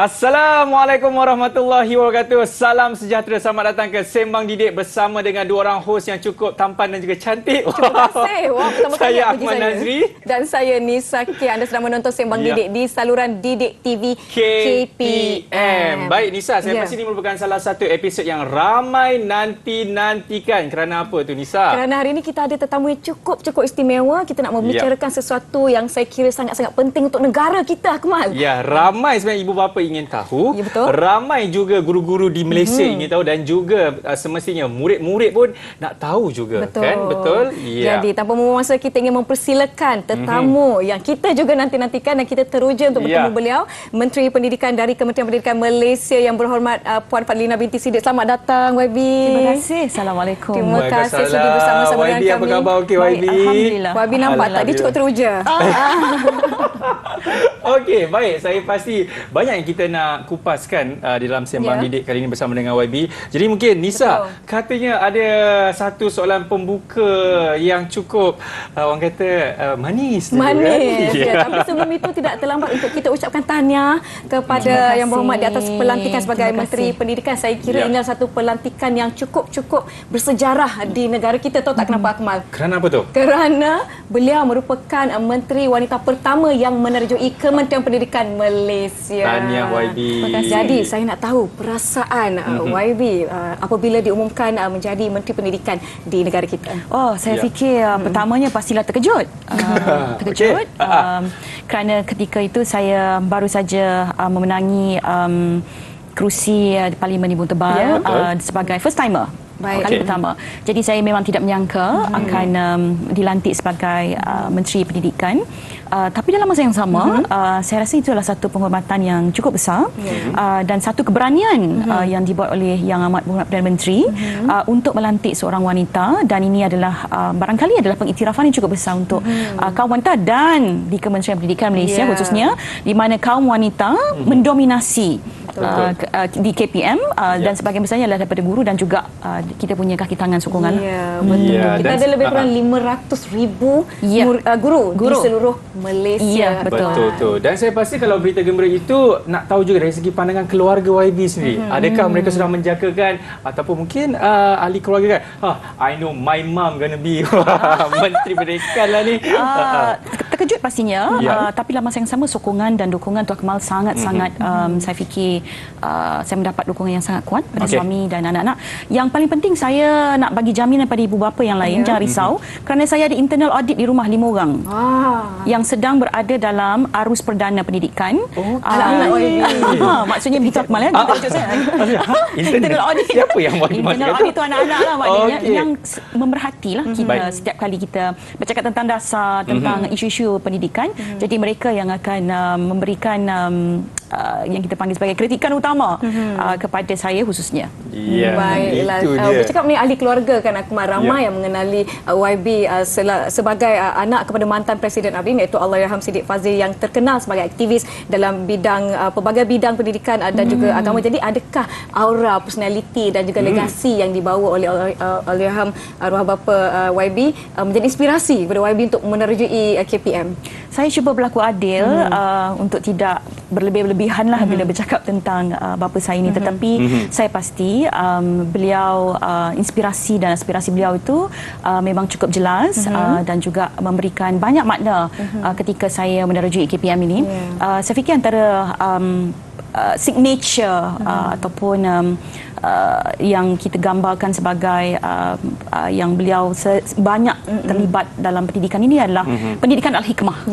Assalamualaikum warahmatullahi wabarakatuh. Salam sejahtera. Selamat datang ke Sembang Didik bersama dengan dua orang hos yang cukup tampan dan juga cantik. Terima kasih. Wah, pertama kali saya Ahmad Nazri dan saya Nisa K. Anda sedang menonton Sembang Didik di saluran Didik TV KPM. Baik Nisa, saya pasti ini merupakan salah satu episod yang ramai nanti-nantikan. Kerana apa tu Nisa? Kerana hari ini kita ada tetamu yang cukup istimewa. Kita nak membicarakan sesuatu yang saya kira sangat-sangat penting untuk negara kita, Akmal. Ya, ramai sebenarnya ibu bapa ingin tahu. Ya, betul. Ramai juga guru-guru di Malaysia ingin tahu dan juga semestinya murid-murid pun nak tahu juga. Betul. Kan? Betul? Ya. Jadi tanpa membuang masa, kita ingin mempersilakan tetamu yang kita juga nanti-nantikan dan kita teruja untuk bertemu beliau, Menteri Pendidikan dari Kementerian Pendidikan Malaysia yang berhormat Puan Fadlina binti Siddiq. Selamat datang YB. Terima kasih. Assalamualaikum. Terima kasih sudi bersama-sama dengan kami. YB, apa khabar? Okey YB. Baik, alhamdulillah. YB nampak tak dia cukup teruja. Okey, baik. Saya pasti banyak yang kita nak kupaskan di dalam Sembang Didik kali ini bersama dengan YB. Jadi mungkin Nisa, katanya ada satu soalan pembuka yang cukup orang kata manis. Manis. Kan? Ya. Tapi sebelum itu tidak terlambat untuk kita ucapkan tahniah kepada Yang Berhormat di atas pelantikan sebagai Menteri Pendidikan. Saya kira ini adalah satu pelantikan yang cukup bersejarah di negara kita. Tahu tak kenapa, Akmal? Kerana apa tu? Kerana beliau merupakan Menteri Wanita pertama yang menerjui Kementerian Pendidikan Malaysia. Tahniah YB. Jadi saya nak tahu perasaan YB apabila diumumkan menjadi Menteri Pendidikan di negara kita. Oh, saya fikir pertamanya pastilah terkejut. Terkejut kerana ketika itu saya baru saja memenangi kerusi Parlimen Ibu Tebal sebagai first timer. Kali pertama. Jadi saya memang tidak menyangka akan dilantik sebagai Menteri Pendidikan. Tapi dalam masa yang sama, saya rasa itu adalah satu penghormatan yang cukup besar dan satu keberanian yang dibuat oleh Yang Amat Berhormat Perdana Menteri untuk melantik seorang wanita, dan ini adalah barangkali adalah pengiktirafan yang cukup besar untuk kaum wanita dan di Kementerian Pendidikan Malaysia khususnya, di mana kaum wanita mendominasi di KPM dan sebagian besarnya adalah daripada guru dan juga kita punya kaki tangan sokongan. Ya, betul. Kita ada lebih kurang 500,000 guru di seluruh Malaysia. Ya, betul. Dan saya pasti kalau berita gembira itu nak tahu juga dari segi pandangan keluarga YB sendiri. Adakah mereka sedang menjagakan ataupun mungkin ahli keluarga kan? I know my mom gonna be Menteri Pendidikan lah ni. Terkejut pastinya, tapi dalam masa yang sama sokongan dan dukungan Tuan Kemal sangat-sangat saya fikir saya mendapat dukungan yang sangat kuat dari suami dan anak-anak. Yang paling penting saya nak bagi jaminan pada ibu bapa yang lain, jangan risau kerana saya ada internal audit di rumah 5 orang yang sedang berada dalam arus perdana pendidikan. Maksudnya begitu Akmal ya. Internal audit. Siapa yang buat internal audit itu anak-anak lah maknanya yang memerhatilah kita setiap kali kita bercakap tentang dasar, tentang isu-isu pendidikan. Jadi mereka yang akan memberikan yang kita panggil sebagai kritikan utama kepada saya khususnya. Baiklah. Bercakap ni ahli keluarga kan, Akmal, ramai yang mengenali YB sebagai anak kepada mantan Presiden Abim iaitu Allahyarham Siddiq Fazil yang terkenal sebagai aktivis dalam bidang pelbagai bidang pendidikan dan juga agama. Jadi adakah aura personaliti dan juga legasi yang dibawa oleh Allahyarham arwah bapa YB menjadi inspirasi kepada YB untuk menerjui KPM? Saya cuba berlaku adil untuk tidak berlebih-lebihan lah bila bercakap tentang bapa saya ini, tetapi saya pasti beliau inspirasi dan aspirasi beliau itu memang cukup jelas dan juga memberikan banyak makna ketika saya menerjui KPM ini. Saya fikir antara signature ataupun yang kita gambarkan sebagai yang beliau banyak terlibat dalam pendidikan ini adalah pendidikan Al-Hikmah.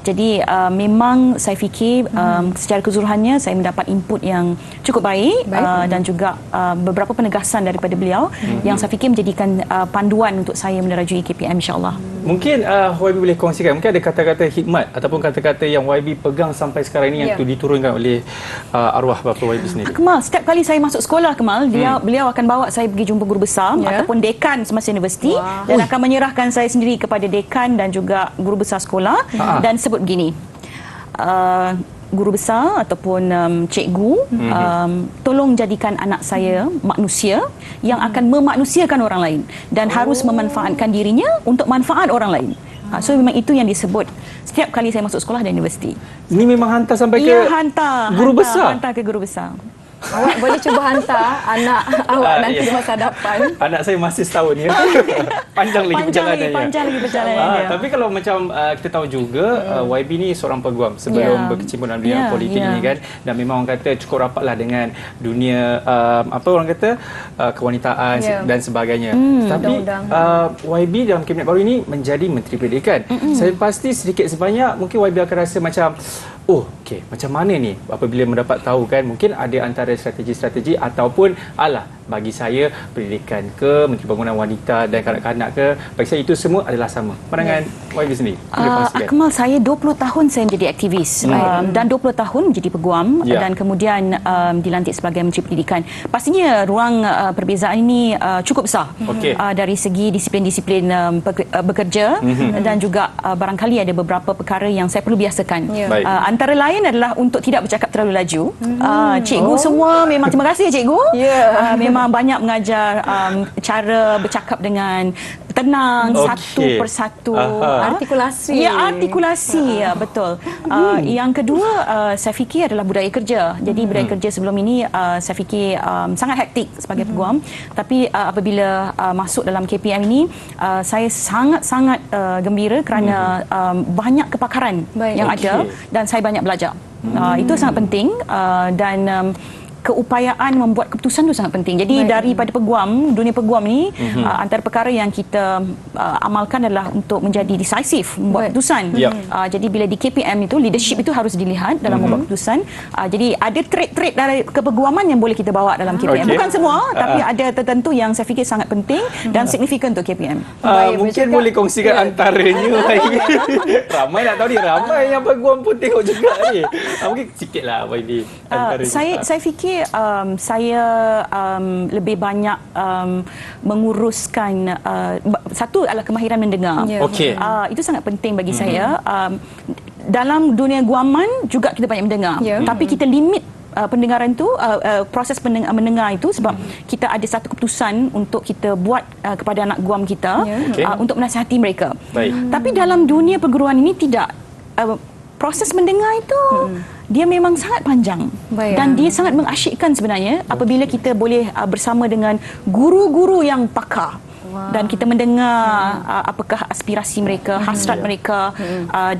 Jadi memang saya fikir secara keseluruhannya saya mendapat input yang cukup baik. Dan juga beberapa penegasan daripada beliau yang saya fikir menjadikan panduan untuk saya menerjui KPM insya-Allah. Mungkin YB boleh kongsikan, mungkin ada kata-kata hikmat ataupun kata-kata yang YB pegang sampai sekarang ini yang diturunkan oleh arwah bapa YB sendiri. Kemal, setiap kali saya masuk sekolah, Kemal, beliau akan bawa saya pergi jumpa guru besar ataupun dekan semasa universiti dan akan menyerahkan saya sendiri kepada dekan dan juga guru besar sekolah dan sebut begini, guru besar ataupun cikgu, tolong jadikan anak saya manusia yang akan memanusiakan orang lain dan harus memanfaatkan dirinya untuk manfaat orang lain. So memang itu yang disebut setiap kali saya masuk sekolah dan universiti. Ini memang hantar sampai ke guru besar? Hantar ke guru besar. Awak boleh cuba hantar anak awak nanti di masa hadapan. Anak saya masih setahun ya. Panjang lagi perjalanannya. Panjang lagi perjalanan dia. Tapi kalau macam kita tahu juga YB ni seorang peguam sebelum berkecimpung dalam dunia politik ini kan, dan memang orang kata cukup rapatlah dengan dunia apa orang kata kewanitaan dan sebagainya. Tapi YB dalam kabinet baru ini menjadi Menteri Pendidikan. Saya pasti sedikit sebanyak mungkin YB akan rasa macam okey, macam mana ni apabila mendapat tahu kan, mungkin ada antara strategi-strategi ataupun bagi saya pendidikan ke Menteri Pembangunan Wanita dan Kanak-kanak ke, bagi saya itu semua adalah sama. Pandangan YB sendiri? Akmal, saya 20 tahun saya menjadi aktivis dan 20 tahun menjadi peguam dan kemudian dilantik sebagai Menteri Pendidikan. Pastinya ruang perbezaan ini cukup besar dari segi disiplin-disiplin bekerja dan juga barangkali ada beberapa perkara yang saya perlu biasakan. Antara lain adalah untuk tidak bercakap terlalu laju. Cikgu semua memang terima kasih cikgu. Memang banyak mengajar cara bercakap dengan tenang, satu persatu. Artikulasi. Artikulasi. Betul. Yang kedua, saya fikir adalah budaya kerja. Jadi budaya kerja sebelum ini saya fikir sangat hektik sebagai peguam. Tapi apabila masuk dalam KPM ini, saya sangat-sangat gembira kerana banyak kepakaran yang ada dan saya banyak belajar. Itu sangat penting dan keupayaan membuat keputusan itu sangat penting. Jadi daripada peguam, dunia peguam ni antara perkara yang kita amalkan adalah untuk menjadi decisif, membuat keputusan. Jadi bila di KPM itu leadership itu harus dilihat dalam membuat keputusan. Jadi ada trait-trait dari kepeguaman yang boleh kita bawa dalam KPM. Bukan semua, tapi ada tertentu yang saya fikir sangat penting dan signifikan untuk KPM. Mungkin boleh kongsikan antaranya. Ramai nak tahu ni, ramai yang peguam pun tengok juga ni. Mungkin sikitlah YB antaranya. Saya fikir saya lebih banyak menguruskan satu adalah kemahiran mendengar. Itu sangat penting bagi saya. Dalam dunia guaman juga kita banyak mendengar, tapi kita limit pendengaran tu, proses mendengar itu sebab kita ada satu keputusan untuk kita buat kepada anak guam kita untuk menasihati mereka. Tapi dalam dunia perguruan ini tidak. Proses mendengar itu dia memang sangat panjang dan dia sangat mengasyikkan sebenarnya apabila kita boleh bersama dengan guru-guru yang pakar. Dan kita mendengar apakah aspirasi mereka, hasrat mereka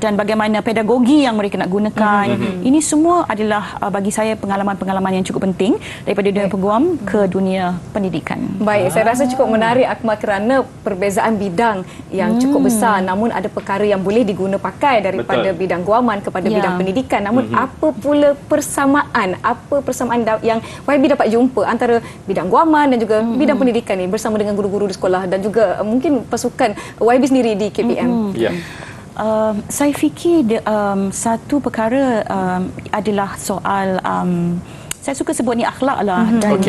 dan bagaimana pedagogi yang mereka nak gunakan. Ini semua adalah bagi saya pengalaman-pengalaman yang cukup penting daripada dunia peguam ke dunia pendidikan. Baik, saya rasa cukup menarik Akmal kerana perbezaan bidang yang cukup besar, namun ada perkara yang boleh diguna pakai daripada bidang guaman kepada bidang pendidikan. Namun apa pula persamaan yang YB dapat jumpa antara bidang guaman dan juga bidang pendidikan ni bersama dengan guru-guru di sekolah dan juga mungkin pasukan YB sendiri di KPM? Saya fikir satu perkara adalah soal saya suka sebut ni akhlak lah dan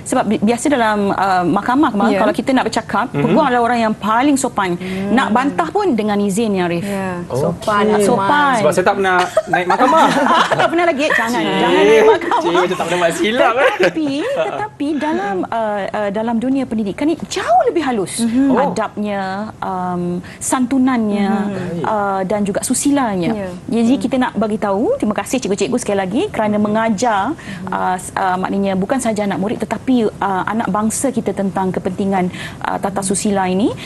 sebab biasa dalam mahkamah kalau kita nak bercakap, peguam adalah orang yang paling sopan. Nak bantah pun dengan izin ya Arif. Sopan. Sopan. Sebab saya tak pernah naik mahkamah. Tak pernah lagi. Jangan naik mahkamah. Cik macam tak pernah buat silap. Tetapi dalam dunia pendidikan ni jauh lebih halus adabnya, santunannya dan juga susilanya. Jadi kita nak bagi tahu terima kasih cikgu-cikgu sekali lagi kerana mengajar maknanya bukan sahaja anak murid tetapi anak bangsa kita tentang kepentingan tata susila ini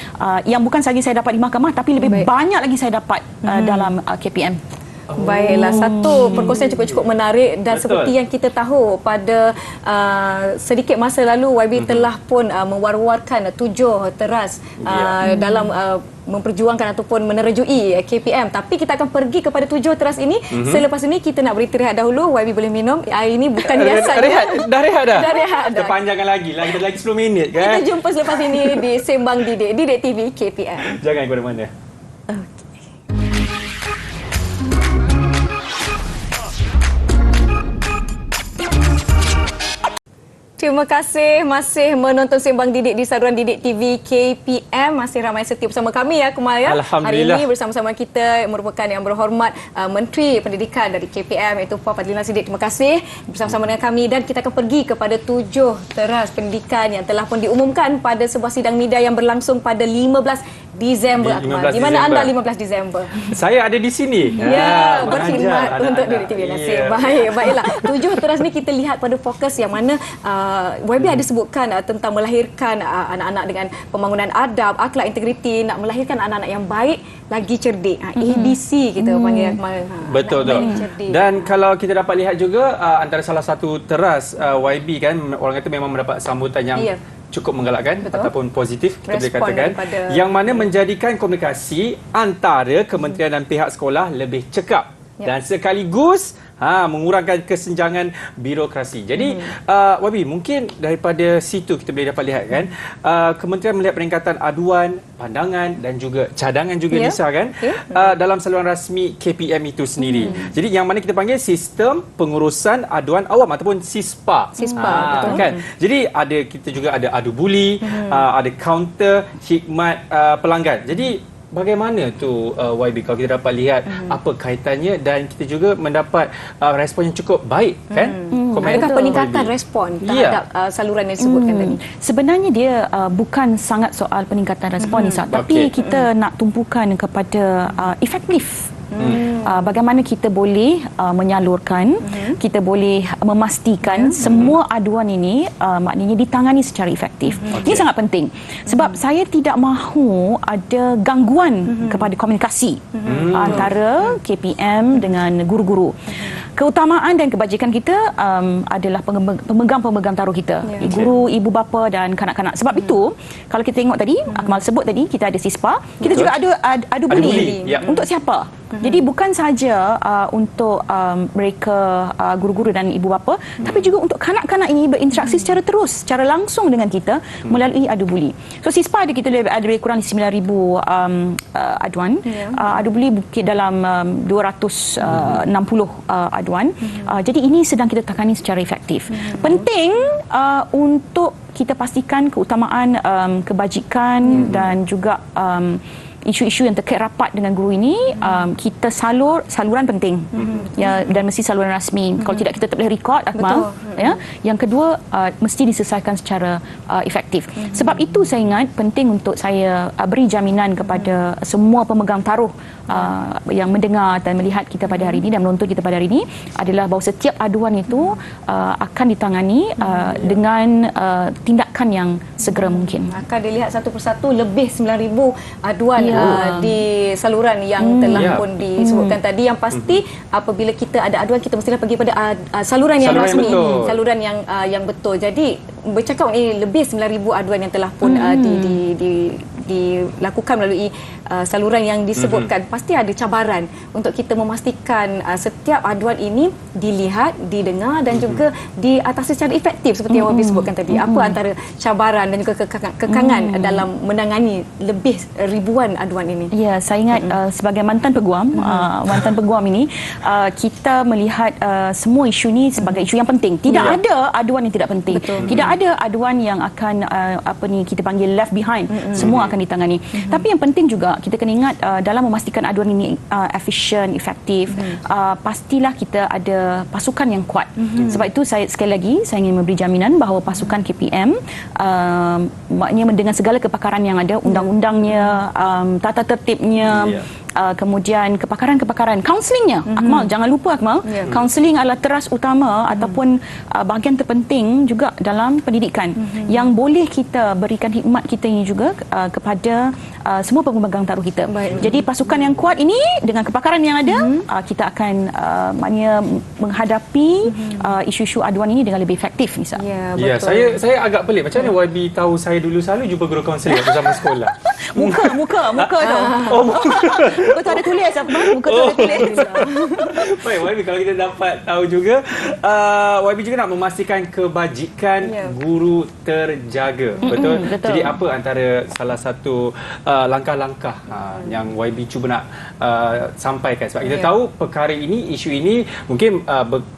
yang bukan sahaja saya dapat di mahkamah tapi lebih banyak lagi saya dapat dalam KPM. Baiklah, satu perkongsian cukup menarik dan seperti yang kita tahu pada sedikit masa lalu YB telah pun mewar-warkan 7 teras dalam memperjuangkan ataupun menerjui KPM. Tapi kita akan pergi kepada 7 teras ini. Selepas ini kita nak beri rehat dahulu. YB boleh minum. Air ini bukan biasa. Dah rehat dah? Dah rehat dah. Kita panjangkan lagi. Kita lagi 10 minit kan? Kita jumpa selepas ini di Sembang Didik, Didik TV KPM. Jangan ke mana-mana. Terima kasih masih menonton Sembang Didik di saluran Didik TV KPM. Masih ramai setia bersama kami ya, Kumal ya. Alhamdulillah. Hari ini bersama-sama kita merupakan yang berhormat Menteri Pendidikan dari KPM iaitu Puan Fadlina Siddiq. Terima kasih bersama-sama dengan kami dan kita akan pergi kepada 7 teras pendidikan yang telah pun diumumkan pada sebuah sidang media yang berlangsung pada 15 Desember, Akmal. Di mana anda 15 Desember? Saya ada di sini. Ya, berkhidmat untuk Didik TV. Terima kasih. Ya. Baiklah. 7 teras ni kita lihat pada fokus yang mana YB ada sebutkan tentang melahirkan anak-anak dengan pembangunan adab, akhlak, integriti, nak melahirkan anak-anak yang baik lagi cerdik. ABC kita panggil Akmal. Betul tu. Dan kalau kita dapat lihat juga antara salah satu teras YB kan, orang kata memang mendapat sambutan yang cukup menggalakkan. Betul. Ataupun positif kita boleh katakan, yang mana menjadikan komunikasi antara kementerian dan pihak sekolah lebih cekap dan sekaligus mengurangkan kesenjangan birokrasi. Jadi Wabi, mungkin daripada situ kita boleh dapat lihat kan, kementerian melihat peningkatan aduan, pandangan dan juga cadangan juga Nisa kan, dalam saluran rasmi KPM itu sendiri. Jadi yang mana kita panggil sistem pengurusan aduan awam ataupun SISPA. Betul kan. Jadi kita juga ada adu buli, ada counter khidmat pelanggan. Jadi bagaimana tu YB kalau kita dapat lihat apa kaitannya, dan kita juga mendapat respon yang cukup baik kan? Adakah peningkatan respon terhadap saluran yang disebutkan tadi? Sebenarnya dia bukan sangat soal peningkatan respon, Nisa, tapi kita nak tumpukan kepada efektif. Bagaimana kita boleh menyalurkan, kita boleh memastikan semua aduan ini maknanya ditangani secara efektif. Ini sangat penting sebab saya tidak mahu ada gangguan kepada komunikasi antara KPM dengan guru-guru. Keutamaan dan kebajikan kita adalah pemegang-pemegang taruh kita, guru, ibu bapa dan kanak-kanak. Sebab itu kalau kita tengok tadi, Akmal sebut tadi, kita ada SISPA, kita juga ada adu buli. Untuk siapa? Jadi bukan saja untuk mereka guru-guru dan ibu bapa, tapi juga untuk kanak-kanak ini berinteraksi secara terus, secara langsung dengan kita melalui adu buli. So SISPA kita ada lebih kurang 9,000 aduan. Adu buli bukit dalam 260 aduan. Jadi ini sedang kita tangani secara efektif. Penting untuk kita pastikan keutamaan kebajikan dan juga isu-isu yang terkait rapat dengan guru ini, kita saluran penting ya, dan mesti saluran rasmi. Kalau tidak, kita tak boleh record, Akmal. Ya. Yang kedua, mesti diselesaikan secara efektif. Sebab itu saya ingat penting untuk saya beri jaminan kepada semua pemegang taruh yang mendengar dan melihat kita pada hari ini dan menonton kita pada hari ini adalah bahawa setiap aduan itu akan ditangani dengan tindakan yang segera mungkin. Akan dilihat satu persatu lebih 9,000 aduan di saluran yang telah pun disebutkan tadi. Yang pasti apabila kita ada aduan, kita mestilah pergi pada saluran yang rasmi, saluran yang betul. Jadi bercakap ini lebih 9,000 aduan yang telah pun dilakukan melalui saluran yang disebutkan. Pasti ada cabaran untuk kita memastikan setiap aduan ini dilihat, didengar dan juga diatasi secara efektif seperti yang Wabi sebutkan tadi. Apa antara cabaran dan juga kekangan dalam menangani lebih ribuan aduan ini? Ya, saya ingat sebagai mantan peguam, ini kita melihat semua isu ini sebagai isu yang penting. Tidak ada aduan yang tidak penting. Tidak ada aduan yang akan kita panggil left behind. Semua akan ditangani. Tapi yang penting juga kita kena ingat dalam memastikan aduan ini efisien, efektif, pastilah kita ada pasukan yang kuat. Sebab itu sekali lagi saya ingin memberi jaminan bahawa pasukan KPM maknanya dengan segala kepakaran yang ada, undang-undangnya, tata tertibnya, kemudian kepakaran-kepakaran, kaunselingnya. Akmal, jangan lupa Akmal, kaunseling adalah teras utama ataupun bahagian terpenting juga dalam pendidikan yang boleh kita berikan khidmat kita ini juga kepada semua pemegang taruh kita. Jadi pasukan yang kuat ini dengan kepakaran yang ada, kita akan maknanya menghadapi isu-isu aduan ini dengan lebih efektif, Nisa. Ya, saya agak pelik. Macam mana YB tahu saya dulu selalu jumpa guru kaunseling waktu zaman sekolah? Muka tu. Muka tu ada tulis apa? Muka tu ada tulis. Baik, YB, kalau kita dapat tahu juga, YB juga nak memastikan kebajikan guru terjaga. Betul? Jadi apa antara salah satu langkah-langkah yang YB cuba nak sampaikan? Sebab kita tahu perkara ini, isu ini mungkin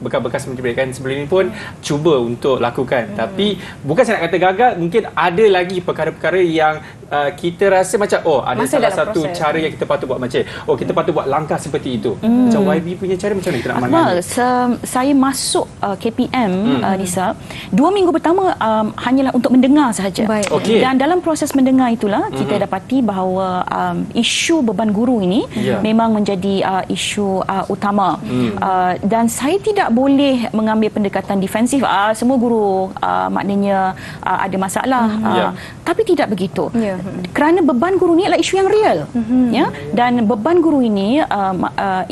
bekas-bekas Menteri Pendidikan sebelum ini pun cuba untuk lakukan. Tapi bukan saya nak kata gagal, mungkin ada lagi perkara-perkara yang kita rasa macam ada masih salah dalam satu proses. cara yang kita patut buat macam kita patut buat langkah seperti itu. Macam YB punya cara macam mana kita nak Akmal, menangani? saya masuk KPM Nisa, 2 minggu pertama hanyalah untuk mendengar sahaja. Baik. Okey. Dan dalam proses mendengar itulah kita dapati bahawa isu beban guru ini memang menjadi isu utama. Dan saya tidak boleh mengambil pendekatan defensif. Semua guru maknanya ada masalah. Tapi tidak begitu. Kerana beban guru ini adalah isu yang real. Ya? Dan beban guru ini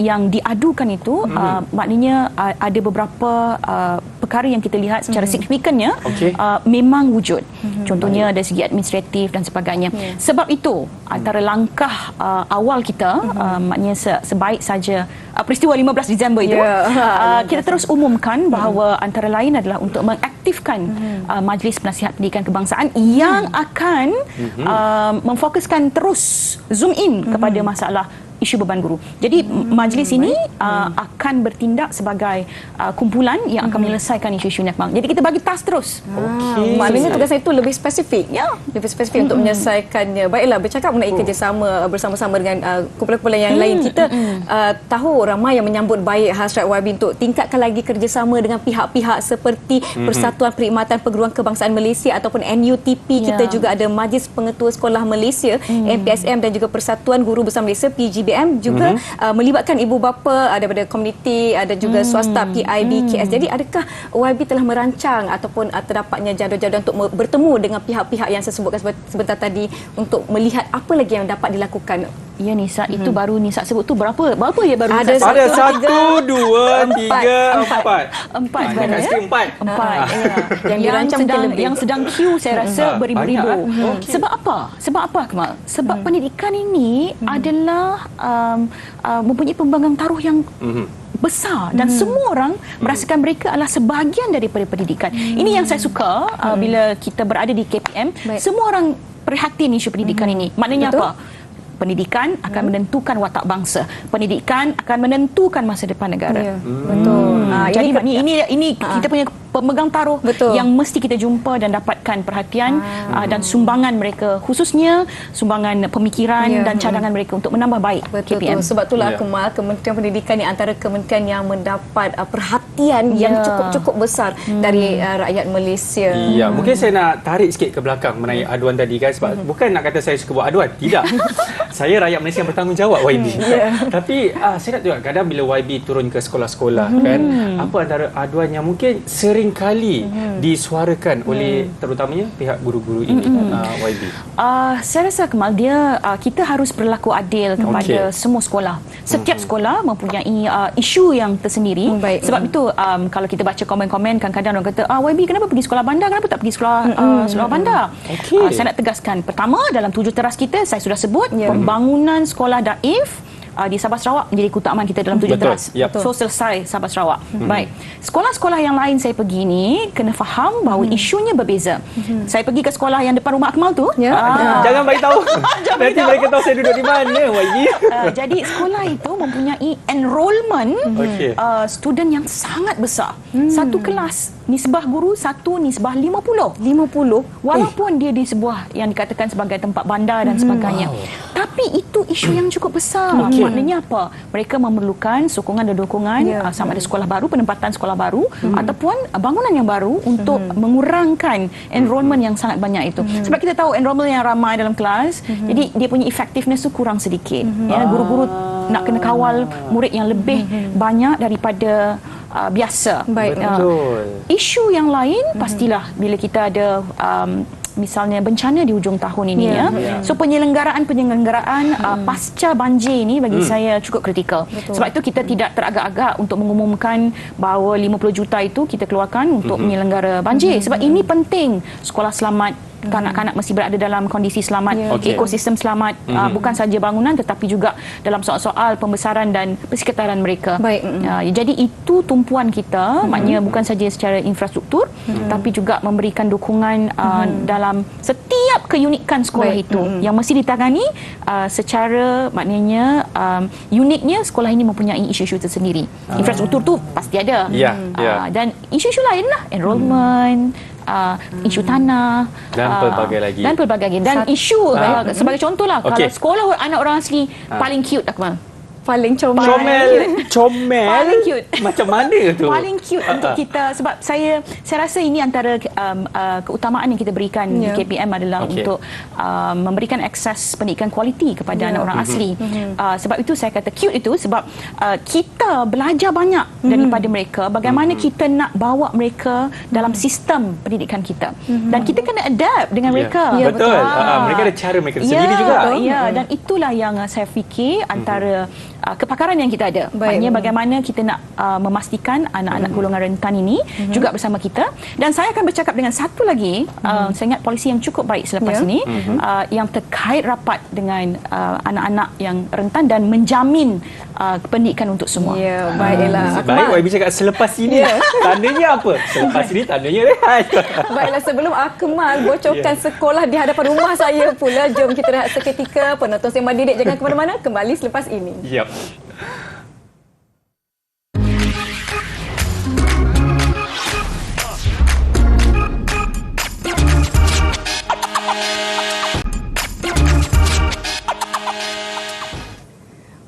yang diadukan itu maknanya ada beberapa perkara yang kita lihat secara signifikannya memang wujud. Contohnya dari segi administratif dan sebagainya. Sebab itu antara langkah awal kita maknanya sebaik saja peristiwa 15 Disember itu kita terus umumkan bahawa antara lain adalah untuk mengaktifkan Majlis Penasihat Pendidikan Kebangsaan yang akan memfokuskan terus zoom in kepada masalah isu beban guru. Jadi majlis ini akan bertindak sebagai kumpulan yang akan menyelesaikan isu-isu ini. Jadi kita bagi task terus. Maknanya tugas itu lebih spesifik. Lebih spesifik untuk menyelesaikannya. Baiklah, bercakap mengenai kerjasama bersama-sama dengan kumpulan-kumpulan yang lain, kita tahu ramai yang menyambut baik hasrat YB untuk tingkatkan lagi kerjasama dengan pihak-pihak seperti Persatuan Perkhidmatan Perguruan Kebangsaan Malaysia ataupun NUTP. Kita juga ada Majlis Pengetua Sekolah Malaysia, MPSM, dan juga Persatuan Guru Besar Malaysia, PGBM, juga melibatkan ibu bapa daripada komuniti, ada juga swasta, PIB, KS. Jadi adakah YB telah merancang ataupun terdapatnya jadual-jadual untuk bertemu dengan pihak-pihak yang saya sebutkan sebentar tadi untuk melihat apa lagi yang dapat dilakukan? Ya Nisa, itu baru Nisa sebut tu berapa ya baru ada Nisa? Ada 1, 2, 3, 4. 4 sebenarnya. Empat. Yang dirancang yang sedang queue saya rasa beribu-ribu. Banyak. Sebab apa Kemal? Sebab pendidikan ini adalah mempunyai pembangkang taruh yang besar dan semua orang merasakan mereka adalah sebahagian daripada pendidikan. Ini yang saya suka bila kita berada di KPM. Semua orang prihatin isu pendidikan ini. Maknanya apa? Pendidikan akan menentukan watak bangsa. Pendidikan akan menentukan masa depan negara. Betul. Jadi ini kita punya pemegang taruh yang mesti kita jumpa dan dapatkan perhatian dan sumbangan mereka, khususnya sumbangan pemikiran dan cadangan mereka untuk menambah baik KPM. Sebab itulah Kemal, Kementerian Pendidikan ni antara kementerian yang mendapat perhatian yang cukup besar dari rakyat Malaysia. Ya, mungkin saya nak tarik sikit ke belakang mengenai aduan tadi kan, sebab bukan nak kata saya suka buat aduan, tidak. Saya rakyat Malaysia yang bertanggungjawab YB. Tapi saya nak tengok kadang bila YB turun ke sekolah-sekolah kan, apa antara aduan yang mungkin sering kali disuarakan oleh terutamanya pihak guru-guru ini, YB? Saya rasa Kemal, kita harus berlaku adil kepada semua sekolah. Setiap sekolah mempunyai isu yang tersendiri. Sebab itu kalau kita baca komen-komen, kadang-kadang orang kata, YB kenapa pergi sekolah bandar, kenapa tak pergi sekolah bandar? Saya nak tegaskan, pertama dalam 7 teras kita saya sudah sebut pembangunan sekolah daif di Sabah Sarawak menjadi keutamaan kita dalam 7 teras. So selesai Sabah Sarawak. Baik. Sekolah-sekolah yang lain saya pergi ni kena faham bahawa isunya berbeza. Saya pergi ke sekolah yang depan rumah Akmal tu. Jangan bagi tahu. Nanti mereka tahu saya duduk di mana, YB. Jadi sekolah itu mempunyai enrolment student yang sangat besar. Satu kelas nisbah guru 1 nisbah 50. Walaupun dia di sebuah yang dikatakan sebagai tempat bandar dan sebagainya. Tapi itu isu yang cukup besar. Maknanya apa? Mereka memerlukan sokongan dan dukungan sama ada sekolah baru, penempatan sekolah baru ataupun bangunan yang baru untuk mengurangkan enrolment yang sangat banyak itu. Sebab kita tahu enrolment yang ramai dalam kelas, jadi dia punya effectiveness tu kurang sedikit. Guru-guru nak kena kawal murid yang lebih banyak daripada biasa. Isu yang lain pastilah bila kita ada misalnya bencana di hujung tahun ini So penyelenggaraan pasca banjir ini bagi saya cukup kritikal. Sebab itu kita tidak teragak-agak untuk mengumumkan bahawa 50 juta itu kita keluarkan untuk menyelenggara banjir. Sebab ini penting sekolah selamat kanak-kanak mesti berada dalam kondisi selamat, Okey. ekosistem selamat, bukan saja bangunan tetapi juga dalam soal-soal pembesaran dan persekitaran mereka. Baik. Jadi itu tumpuan kita, maknanya bukan saja secara infrastruktur tapi juga memberikan dukungan dalam setiap keunikan sekolah itu yang mesti ditangani secara maknanya uniknya sekolah ini mempunyai isu-isu tersendiri. Infrastruktur tu pasti ada. Dan isu-isu lain lah, enrolment, isu tanah dan pelbagai lagi. Dan isu sebagai contohlah, kalau sekolah anak orang asli paling cute, Akmal. Paling Comel. Paling cute. Macam mana tu? Paling cute untuk kita, sebab saya rasa ini antara keutamaan yang kita berikan di KPM adalah untuk memberikan akses pendidikan kualiti kepada anak orang asli. Sebab itu saya kata cute itu sebab kita belajar banyak daripada mereka, bagaimana kita nak bawa mereka dalam sistem pendidikan kita. Dan kita kena adapt dengan mereka. Betul. Mereka ada cara mereka sendiri juga. Dan itulah yang saya fikir antara kepakaran yang kita ada. Maknanya bagaimana kita nak memastikan anak-anak golongan rentan ini juga bersama kita. Dan saya akan bercakap dengan satu lagi, saya ingat polisi yang cukup baik selepas ini, yang terkait rapat dengan anak-anak yang rentan dan menjamin pendidikan untuk semua. Ya, baiklah. Baik, YB cakap selepas ini. Tandanya apa? Selepas ini tandanya Rehan. Baiklah, sebelum Akmal bocorkan sekolah di hadapan rumah saya pula, jom kita rehat seketika. Penonton Sembang Didik jangan ke mana-mana, kembali selepas ini. Yep.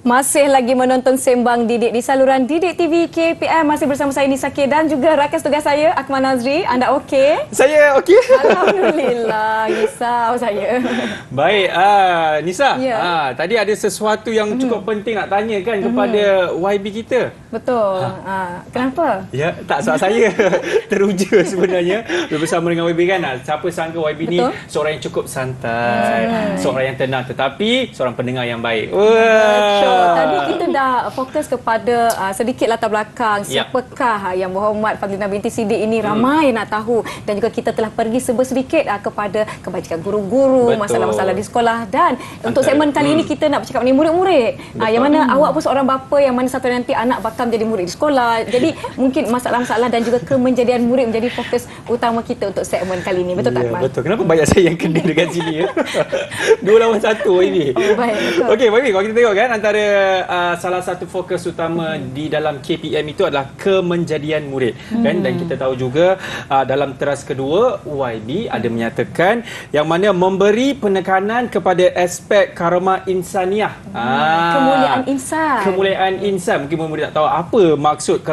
Masih lagi menonton Sembang Didik di saluran Didik TV KPM. Masih bersama saya Nisa K dan juga rakan tugas saya Akmal Nazri. Anda okey? Saya okey. Alhamdulillah, risau saya. Baik, Nisa. Tadi ada sesuatu yang cukup penting nak tanya kan kepada YB kita. Betul. Kenapa? Ya, tak salah saya. Teruja sebenarnya bersama dengan YB kan. Siapa sangka YB ni seorang yang cukup santai, seorang yang tenang tetapi seorang pendengar yang baik. Wah. Tadi kita dah fokus kepada sedikit latar belakang siapakah Yang Berhormat Fadlina binti Siddiq ini. Ramai nak tahu, dan juga kita telah pergi sedikit kepada kebajikan guru-guru, masalah-masalah di sekolah. Dan untuk segmen kali ini kita nak bercakap mengenai murid-murid. Yang mana awak pun seorang bapa yang mana satu nanti anak bakal menjadi murid di sekolah. Jadi mungkin masalah-masalah dan juga kemenjadian murid menjadi fokus utama kita untuk segmen kali ini. Betul tak, Akmal? Betul. Kenapa banyak saya yang kena dekat sini ya? 2 lawan 1 ini. Baik, betul. Okey, YB, kalau kita tengok kan antara salah satu fokus utama di dalam KPM itu adalah kemenjadian murid kan, dan kita tahu juga dalam teras kedua YB ada menyatakan yang mana memberi penekanan kepada aspek karamah insaniah. Kemuliaan insan. Kemuliaan insan. Mungkin murid tak tahu apa maksud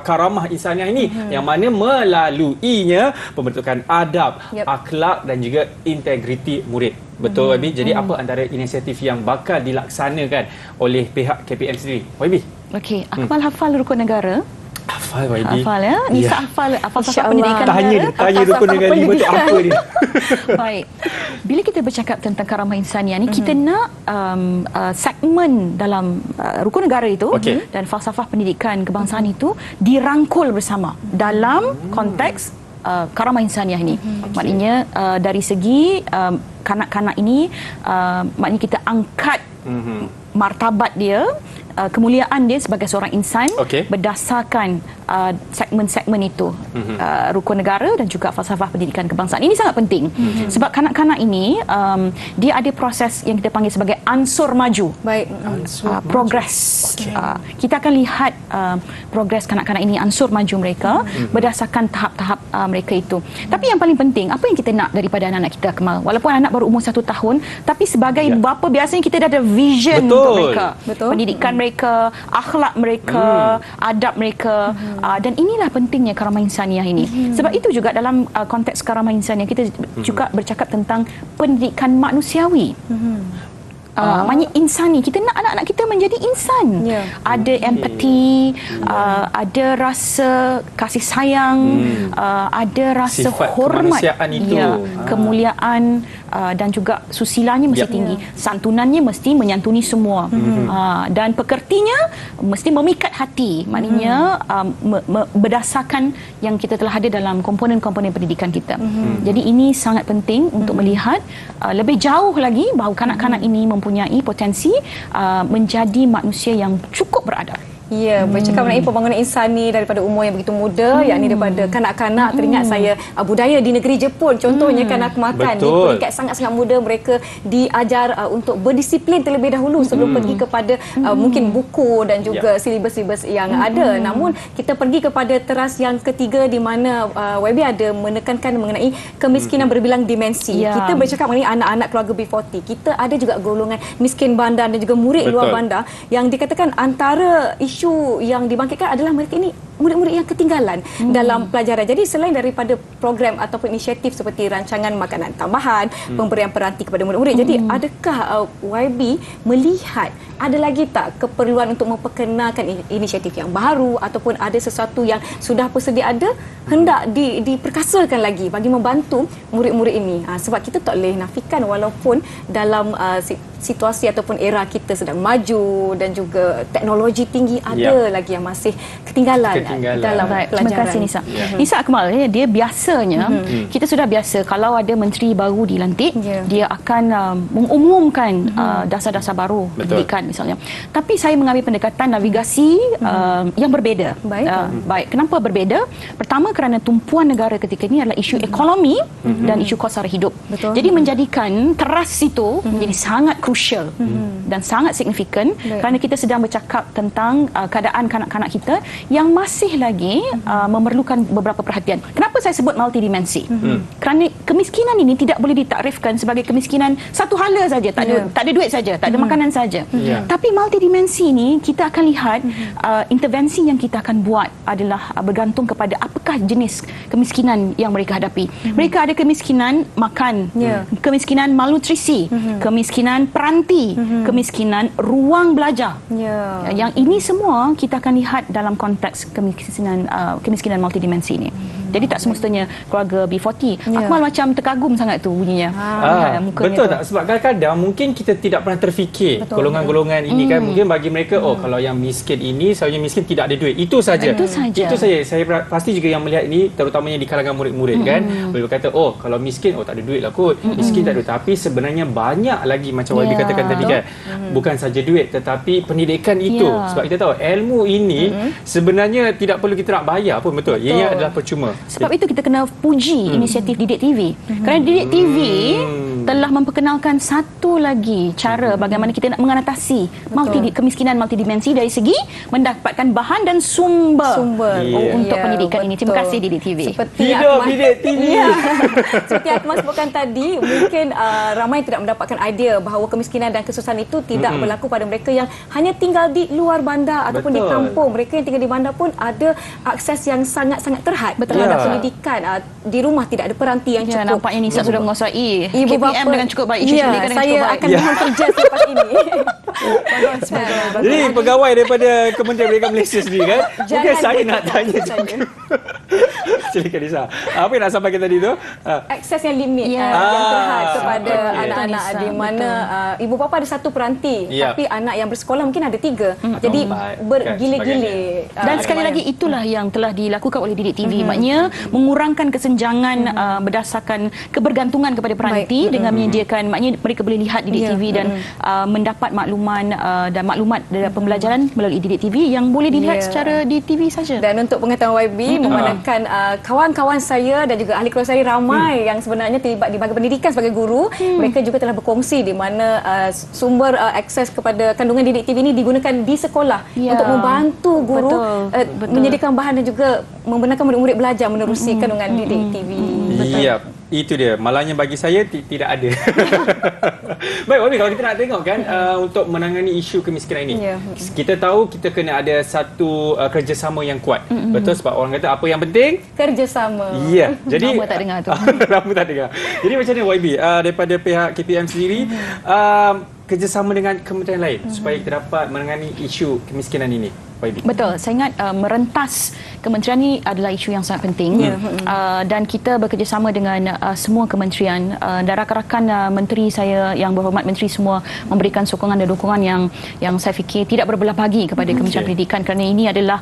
karamah insaniah ini, yang mana melaluinya pembentukan adab, akhlak dan juga integriti murid. Betul, YB. Jadi apa antara inisiatif yang bakal dilaksanakan oleh pihak KPM sendiri? YB. Okey, Akmal hafal rukun negara? Hafal, YB. Hafal ya? Nisa hafal falsafah pendidikan negara? Tanya rukun negara 5 tu apa dia? Baik. Bila kita bercakap tentang karamah insaniah ni, kita nak segmen dalam rukun negara itu dan falsafah pendidikan kebangsaan itu dirangkul bersama dalam konteks karamah insaniah ini. Maknanya dari segi kanak-kanak ini, maknanya kita angkat martabat dia, kemuliaan dia sebagai seorang insan berdasarkan segmen-segmen itu, rukun negara dan juga falsafah pendidikan kebangsaan. Ini sangat penting sebab kanak-kanak ini dia ada proses yang kita panggil sebagai ansur maju. Baik. Progres. Kita akan lihat progres kanak-kanak ini, ansur maju mereka berdasarkan tahap-tahap mereka itu. Tapi yang paling penting, apa yang kita nak daripada anak-anak kita, Kemal? Walaupun anak baru umur 1 tahun, tapi sebagai bapa biasanya kita dah ada vision untuk mereka. Pendidikan mereka, akhlak mereka, adab mereka. Dan inilah pentingnya karamah insaniah ini. Sebab itu juga dalam konteks karamah insaniah kita juga bercakap tentang pendidikan manusiawi. Maknanya insani. Kita nak anak-anak kita menjadi insan. Ada empati, ada rasa kasih sayang, ada rasa sifat hormat, kemanusiaan itu. kemuliaan, dan juga susilanya mesti tinggi. Santunannya mesti menyantuni semua. Dan pekertinya mesti memikat hati. Maknanya berdasarkan yang kita telah ada dalam komponen-komponen pendidikan kita. Jadi ini sangat penting untuk melihat lebih jauh lagi bahawa kanak-kanak ini mempunyai potensi menjadi manusia yang cukup beradab. Ya, bercakap mengenai pembangunan insani daripada umur yang begitu muda, yakni daripada kanak-kanak. Teringat saya budaya di negeri Jepun contohnya kanak makan di peringkat sangat-sangat muda, mereka diajar untuk berdisiplin terlebih dahulu sebelum pergi kepada mungkin buku dan juga silibus-silibus yang ada. Namun kita pergi kepada teras yang ketiga di mana YB ada menekankan mengenai kemiskinan berbilang dimensi. Kita bercakap mengenai anak-anak keluarga B40. Kita ada juga golongan miskin bandar dan juga murid luar bandar yang dikatakan antara isu yang dibangkitkan adalah mereka ini murid-murid yang ketinggalan dalam pelajaran. Jadi selain daripada program ataupun inisiatif seperti rancangan makanan tambahan, pemberian peranti kepada murid-murid, jadi adakah YB melihat ada lagi tak keperluan untuk memperkenalkan inisiatif yang baru ataupun ada sesuatu yang sudah sedia ada hendak diperkasakan lagi bagi membantu murid-murid ini? Sebab kita tak boleh nafikan walaupun dalam situasi ataupun era kita sedang maju dan juga teknologi tinggi, ada lagi yang masih ketinggalan dalam pelajaran. Terima kasih Nisa. Nisa Akmal, dia biasanya kita sudah biasa kalau ada menteri baru dilantik, dia akan mengumumkan dasar-dasar baru pendidikan misalnya. Tapi saya mengambil pendekatan navigasi yang berbeda. Baik. Kenapa berbeda? Pertama, kerana tumpuan negara ketika ini adalah isu ekonomi dan isu kos sara hidup. Jadi menjadikan teras itu menjadi sangat crucial dan sangat signifikan kerana kita sedang bercakap tentang keadaan kanak-kanak kita yang masih lagi memerlukan beberapa perhatian. Kenapa saya sebut multidimensi? Kerana kemiskinan ini tidak boleh ditakrifkan sebagai kemiskinan satu hala saja, tak ada duit saja, tak ada makanan saja. Tapi multidimensi ini kita akan lihat intervensi yang kita akan buat adalah bergantung kepada apakah jenis kemiskinan yang mereka hadapi. Mereka ada kemiskinan makan, kemiskinan malnutrisi, kemiskinan peranti, kemiskinan ruang belajar. Yang ini semua kita akan lihat dalam konteks kemiskinan multidimensi ini. Jadi tak semestinya keluarga B40. Akmal macam terkagum sangat tu bunyinya. Betul tak? Sebab kadang-kadang mungkin kita tidak pernah terfikir golongan-golongan ini kan. Mungkin bagi mereka, kalau yang miskin ini, selalunya miskin tidak ada duit. Itu saja. Itu saja. Saya pasti juga yang melihat ini, terutamanya di kalangan murid-murid kan. Boleh berkata, kalau miskin, tak ada duit lah kot. Miskin tak ada. Tapi sebenarnya banyak lagi macam YB katakan tadi kan. Bukan saja duit, tetapi pendidikan itu. Sebab kita tahu, ilmu ini sebenarnya tidak perlu kita nak bayar pun, betul. Ianya adalah percuma. Sebab itu kita kena puji inisiatif Didik TV. Kerana Didik TV telah memperkenalkan satu lagi cara bagaimana kita nak mengatasi kemiskinan multidimensi dari segi mendapatkan bahan dan sumber untuk pendidikan ini. Terima kasih Didik TV. Hidup Didik TV. Seperti Akmal sebutkan tadi, mungkin ramai tidak mendapatkan idea bahawa kemiskinan dan kesusahan itu tidak berlaku pada mereka yang hanya tinggal di luar bandar ataupun di kampung. Mereka yang tinggal di bandar pun ada akses yang sangat-sangat terhad terhadap pendidikan. Di rumah tidak ada peranti yang cukup. Nampaknya Nisa sudah menguasai Ibu KPM dengan cukup baik. Saya akan mohon kerja selepas ini. Jadi pegawai daripada Kementerian Pendidikan Malaysia sendiri kan. Mungkin saya nak tanya juga. Silakan Nisa. Apa yang nak sampaikan tadi tu? Akses yang limit yang terhad kepada anak-anak di mana ibu bapa ada satu peranti tapi anak yang bersekolah mungkin ada 3. Jadi bergile-gile. Dan sekali lagi itulah yang telah dilakukan oleh Didik TV. Maknanya mengurangkan kesenjangan berdasarkan kebergantungan kepada peranti dengan menyediakan, maknanya mereka boleh lihat Didik TV dan mendapat makluman dan maklumat dari pembelajaran melalui Didik TV yang boleh dilihat secara di TV saja. Dan untuk pengetahuan YB, memandangkan kawan-kawan saya dan juga ahli keluarga saya ramai yang sebenarnya terlibat di bahagian pendidikan sebagai guru, mereka juga telah berkongsi di mana sumber akses kepada kandungan Didik TV ini digunakan di sekolah untuk membantu guru menyediakan bahan dan juga membenarkan murid-murid belajar menerusi kandungan Didik TV. Ya, itu dia. Malangnya bagi saya tidak ada. Baik, Wabi, kalau kita nak tengok kan untuk menangani isu kemiskinan ini, kita tahu kita kena ada satu kerjasama yang kuat. Betul, sebab orang kata apa yang penting? Kerjasama. Ya. Jadi lama tak dengar tu. lama tak dengar. Jadi macam mana YB daripada pihak KPM sendiri kerjasama dengan kementerian lain supaya kita dapat menangani isu kemiskinan ini? YB? Betul. Saya ingat merentas kementerian ni adalah isu yang sangat penting. Dan kita bekerjasama dengan semua kementerian dan rakan-rakan menteri saya yang berhormat, menteri semua memberikan sokongan dan dukungan yang saya fikir tidak berbelah bagi kepada Kementerian Pendidikan, kerana ini adalah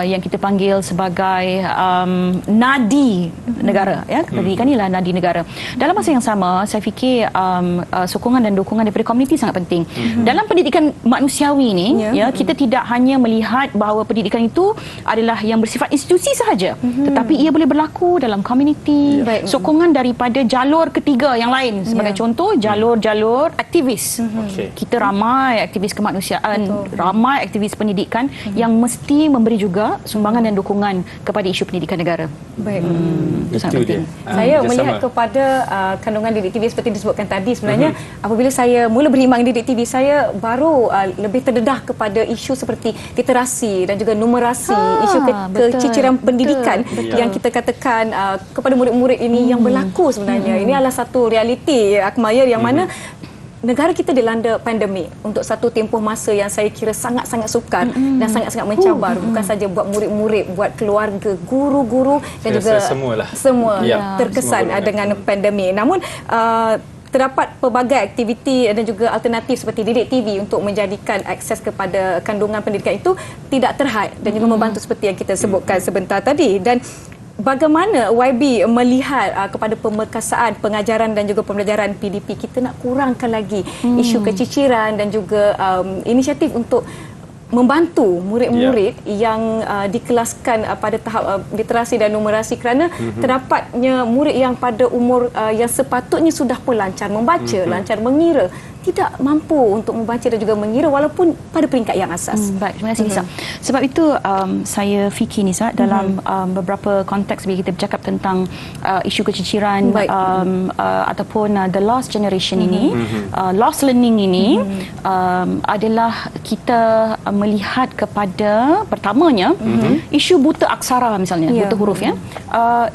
yang kita panggil sebagai nadi negara, ya. Pendidikan inilah nadi negara. Dalam masa yang sama, saya fikir sokongan dan dukungan daripada komuniti sangat penting. Dalam pendidikan manusiawi ni, ya, kita tidak hanya melihat bahawa pendidikan itu adalah yang bersifat institusi sahaja, tetapi ia boleh berlaku dalam komuniti. Sokongan daripada jalur ketiga yang lain, sebagai contoh jalur-jalur aktivis. Kita ramai aktivis kemanusiaan, ramai aktivis pendidikan yang mesti memberi juga sumbangan dan dukungan kepada isu pendidikan negara. Itu sangat penting. Saya melihat kepada kandungan didik TV seperti disebutkan tadi, sebenarnya apabila saya mula beriman didik TV, saya baru lebih terdedah kepada isu seperti literasi dan juga numerasi, isu keciciran pendidikan yang kita katakan kepada murid-murid ini yang berlaku sebenarnya. Ini adalah satu realiti, Akmal, yang mana negara kita dilanda pandemik untuk satu tempoh masa yang saya kira sangat-sangat sukar dan sangat-sangat mencabar, bukan saja buat murid-murid, buat keluarga, guru-guru dan juga semua terkesan dengan pandemik. Namun terdapat pelbagai aktiviti dan juga alternatif seperti Didik TV untuk menjadikan akses kepada kandungan pendidikan itu tidak terhad dan juga membantu seperti yang kita sebutkan sebentar tadi. Dan bagaimana YB melihat kepada pemerkasaan pengajaran dan juga pembelajaran PDP, kita nak kurangkan lagi isu keciciran dan juga inisiatif untuk membantu murid-murid yang dikelaskan pada tahap literasi dan numerasi, kerana terdapatnya murid yang pada umur yang sepatutnya sudah pun lancar membaca, lancar mengira, tidak mampu untuk membaca dan juga mengira walaupun pada peringkat yang asas. Baik, terima kasih Nisa. Sebab itu saya fikir Nisa, dalam beberapa konteks bila kita bercakap tentang isu keciciran ataupun the lost generation ini, lost learning ini adalah kita melihat kepada pertamanya isu buta aksara misalnya, buta huruf, ya.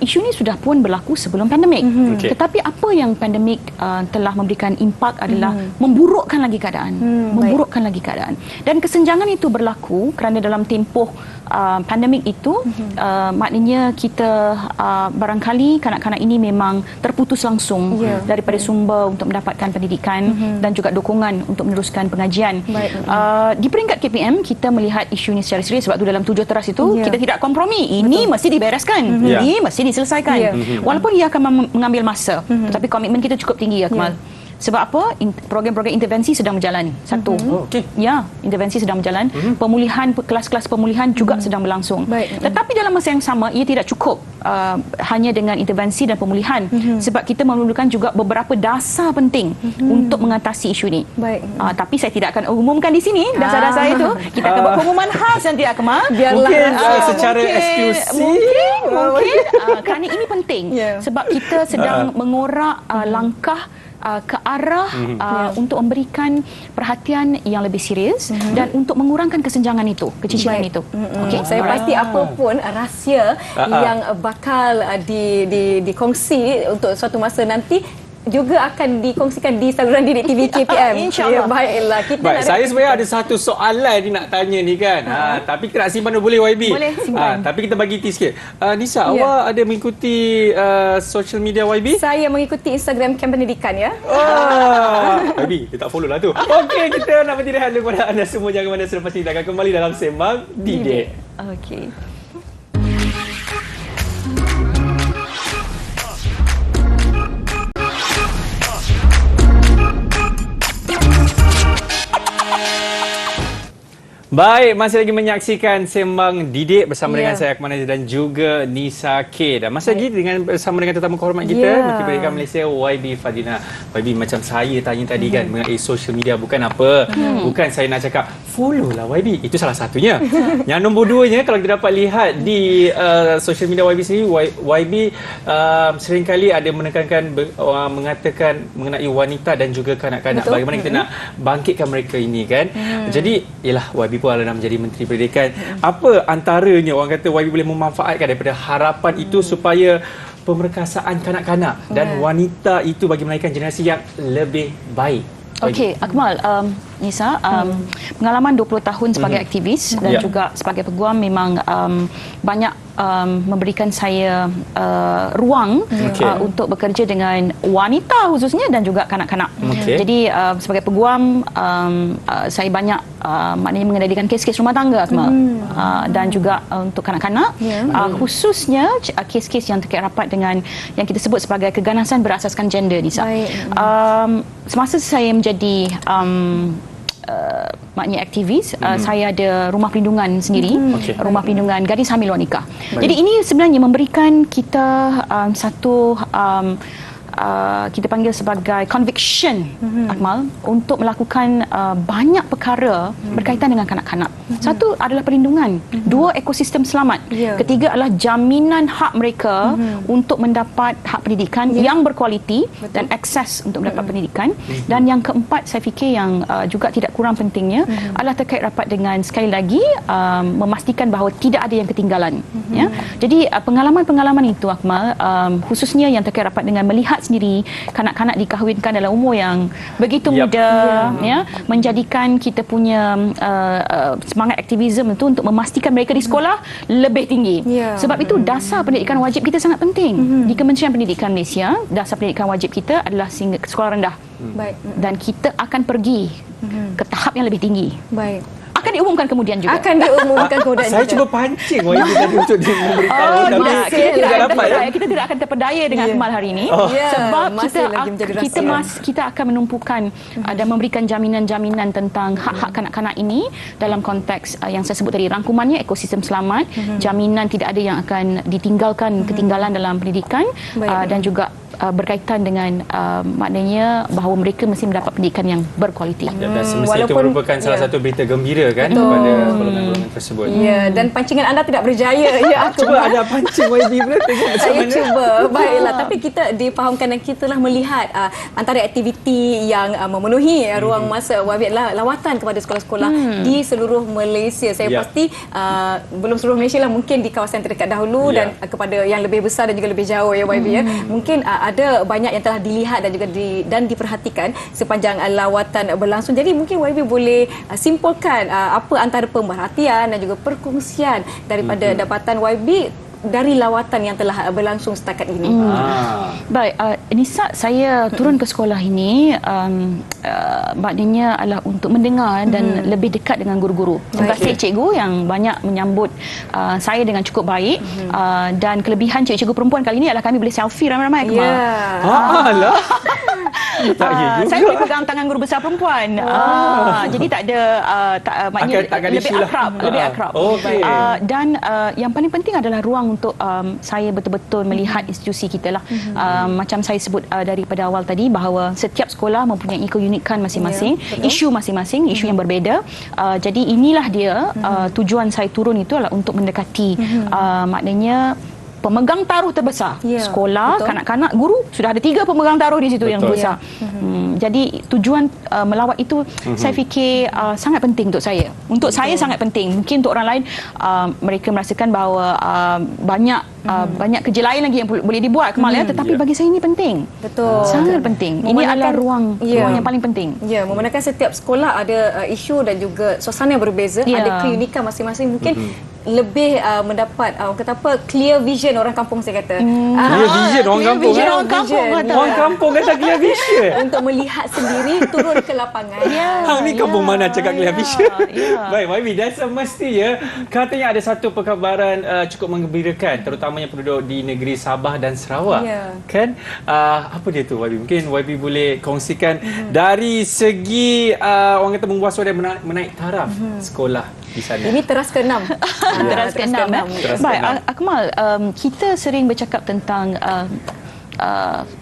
Isu ini sudah pun berlaku sebelum pandemik. Tetapi apa yang pandemik telah memberikan impak adalah memburukkan lagi keadaan, memburukkan lagi keadaan. Dan kesenjangan itu berlaku kerana dalam tempoh pandemik itu maknanya kita barangkali kanak-kanak ini memang terputus langsung daripada sumber untuk mendapatkan pendidikan dan juga dukungan untuk meneruskan pengajian. Di peringkat KPM kita melihat isu ini secara serius, sebab tu dalam 7 teras itu kita tidak kompromi. Ini mesti dibereskan, ini mesti diselesaikan. Walaupun ia akan mengambil masa, tetapi komitmen kita cukup tinggi, Akmal. Sebab apa? Program-program intervensi sedang berjalan. Satu. Ya, intervensi sedang berjalan. Pemulihan, kelas-kelas pemulihan juga sedang berlangsung. Tetapi dalam masa yang sama, ia tidak cukup hanya dengan intervensi dan pemulihan. Sebab kita memerlukan juga beberapa dasar penting untuk mengatasi isu ini. Tapi saya tidak akan umumkan di sini dasar-dasar itu. Kita akan buat pengumuman khas nanti, Akmal. Mungkin secara eksklusif. Mungkin kerana ini penting. Sebab kita sedang mengorak langkah ke arah untuk memberikan perhatian yang lebih serius dan untuk mengurangkan kesenjangan itu, keciciran itu. Saya pasti apa pun rahsia yang bakal dikongsi untuk suatu masa nanti juga akan dikongsikan di saluran Didik TV KPM. InsyaAllah. Baiklah. Saya sebenarnya ada satu soalan ni nak tanya ni kan. Tapi kita nak simpan dulu, boleh YB? Boleh simpan. Tapi kita bagi tips sikit. Nisa, awak ada mengikuti social media YB? Saya mengikuti Instagram Kem Pendidikan, ya. YB, dia tak follow lah tu. Okey, kita nak berhenti rehat dulu kepada anda semua. Jangan mana, selepas ini kita akan kembali dalam Sembang Didik. Okey. Baik, masih lagi menyaksikan Sembang Didik bersama dengan saya Akmal Nazir dan juga Nisa K. Dan masih lagi bersama dengan tetamu kehormat kita, Menteri Pendidikan Malaysia YB Fadlina. YB, macam saya tanya tadi kan mengenai social media, bukan apa. Bukan saya nak cakap follow lah YB. Itu salah satunya. Yang nombor 2-nya, kalau kita dapat lihat di social media YB sendiri, YB seringkali ada menekankan mengatakan mengenai wanita dan juga kanak-kanak. Bagaimana kita nak bangkitkan mereka ini kan. Jadi, ialah YB pun nak menjadi Menteri Pendidikan. Apa antaranya orang kata YB boleh memanfaatkan daripada harapan itu supaya pemerkasaan kanak-kanak dan wanita itu bagi melahirkan generasi yang lebih baik? Okey, Akmal, Nisa. Pengalaman 20 tahun sebagai aktivis dan juga sebagai peguam memang banyak memberikan saya ruang untuk bekerja dengan wanita khususnya dan juga kanak-kanak. Jadi sebagai peguam saya banyak maknanya mengendalikan kes-kes rumah tangga dan juga untuk kanak-kanak khususnya kes-kes yang terkait rapat dengan yang kita sebut sebagai keganasan berasaskan gender, Nisa. Semasa saya menjadi maknanya aktivis, saya ada rumah perlindungan sendiri, rumah perlindungan gadis hamil wanita. Jadi ini sebenarnya memberikan kita satu kita panggil sebagai conviction, Akmal, untuk melakukan banyak perkara berkaitan dengan kanak-kanak. Satu adalah perlindungan, dua ekosistem selamat, ketiga adalah jaminan hak mereka untuk mendapat hak pendidikan yang berkualiti dan akses untuk mendapat pendidikan, dan yang keempat saya fikir yang juga tidak kurang pentingnya adalah terkait rapat dengan sekali lagi memastikan bahawa tidak ada yang ketinggalan. Jadi pengalaman-pengalaman itu, Akmal, khususnya yang terkait rapat dengan melihat sendiri kanak-kanak dikahwinkan dalam umur yang begitu muda, menjadikan kita punya semangat aktivisme itu untuk memastikan mereka di sekolah lebih tinggi. Sebab itu dasar pendidikan wajib kita sangat penting. Di Kementerian Pendidikan Malaysia, dasar pendidikan wajib kita adalah sekolah rendah. Dan kita akan pergi ke tahap yang lebih tinggi. Akan diumumkan kemudian juga. Saya cuba pancing tadi untuk memberitahu, tapi kita tidak dapat. Kita tidak akan terpedaya dengan Akmal hari ini, sebab kita akan menumpukan dan memberikan jaminan-jaminan tentang hak-hak kanak-kanak ini dalam konteks yang saya sebut tadi, rangkumannya ekosistem selamat, jaminan tidak ada yang akan ditinggalkan ketinggalan dalam pendidikan, dan juga berkaitan dengan maknanya bahawa mereka mesti mendapat pendidikan yang berkualiti. Dan semestinya itu merupakan salah satu berita gembira kan kepada golongan-golongan tersebut. Dan pancingan anda tidak berjaya. Cuba ada pancing YB pula, tengok macam saya mana. cuba. Baiklah, tapi kita difahamkan dan kita telah melihat antara aktiviti yang memenuhi ruang masa YB adalah lawatan kepada sekolah-sekolah di seluruh Malaysia. Saya pasti belum seluruh Malaysia lah, mungkin di kawasan terdekat dahulu dan kepada yang lebih besar dan juga lebih jauh YB Mungkin ada banyak yang telah dilihat dan juga diperhatikan sepanjang lawatan berlangsung. Jadi mungkin YB boleh simpulkan apa antara pemerhatian dan juga perkongsian daripada dapatan YB dari lawatan yang telah berlangsung setakat ini. Baik, Nisa, saya turun ke sekolah ini maknanya adalah untuk mendengar dan lebih dekat dengan guru-guru. Terima kasih cikgu yang banyak menyambut saya dengan cukup baik, dan kelebihan cikgu perempuan kali ini adalah kami boleh selfie ramai-ramai. Saya boleh pegang tangan guru besar perempuan. Jadi tak ada maknanya lebih akrab. Dan yang paling penting adalah ruang untuk saya betul-betul melihat institusi kita lah. Macam saya sebut daripada awal tadi bahawa setiap sekolah mempunyai keunikan masing-masing, isu masing-masing, isu yang berbeza. Jadi inilah dia tujuan saya turun itu adalah untuk mendekati maknanya pemegang taruh terbesar sekolah, kanak-kanak, guru. Sudah ada 3 pemegang taruh di situ yang besar. Jadi tujuan melawat itu saya fikir sangat penting untuk saya. Untuk saya sangat penting. Mungkin untuk orang lain mereka merasakan bahawa banyak kerja lain lagi yang boleh dibuat, Akmal, tetapi bagi saya ini penting. Sangat penting. Ini adalah ruang yang paling penting. Memandangkan setiap sekolah ada isu dan juga suasana yang berbeza, ada keunikan masing-masing. Mungkin lebih mendapat kata apa, clear vision orang kampung, saya kata. Clear vision orang kampung. Orang kampung kata clear vision. Untuk melihat sendiri, turun ke lapangan. Ni kampung mana cakap clear vision? Baik, YB, dan semestinya katanya ada satu perkabaran cukup menggembirakan, terutamanya penduduk di negeri Sabah dan Sarawak. Kan? Apa dia tu, YB? Mungkin YB boleh kongsikan dari segi orang kata memuaskan dan menaik taraf sekolah di sana. Ini teras ke-6. Teras ke-6. Baik, Akmal, kita sering bercakap tentang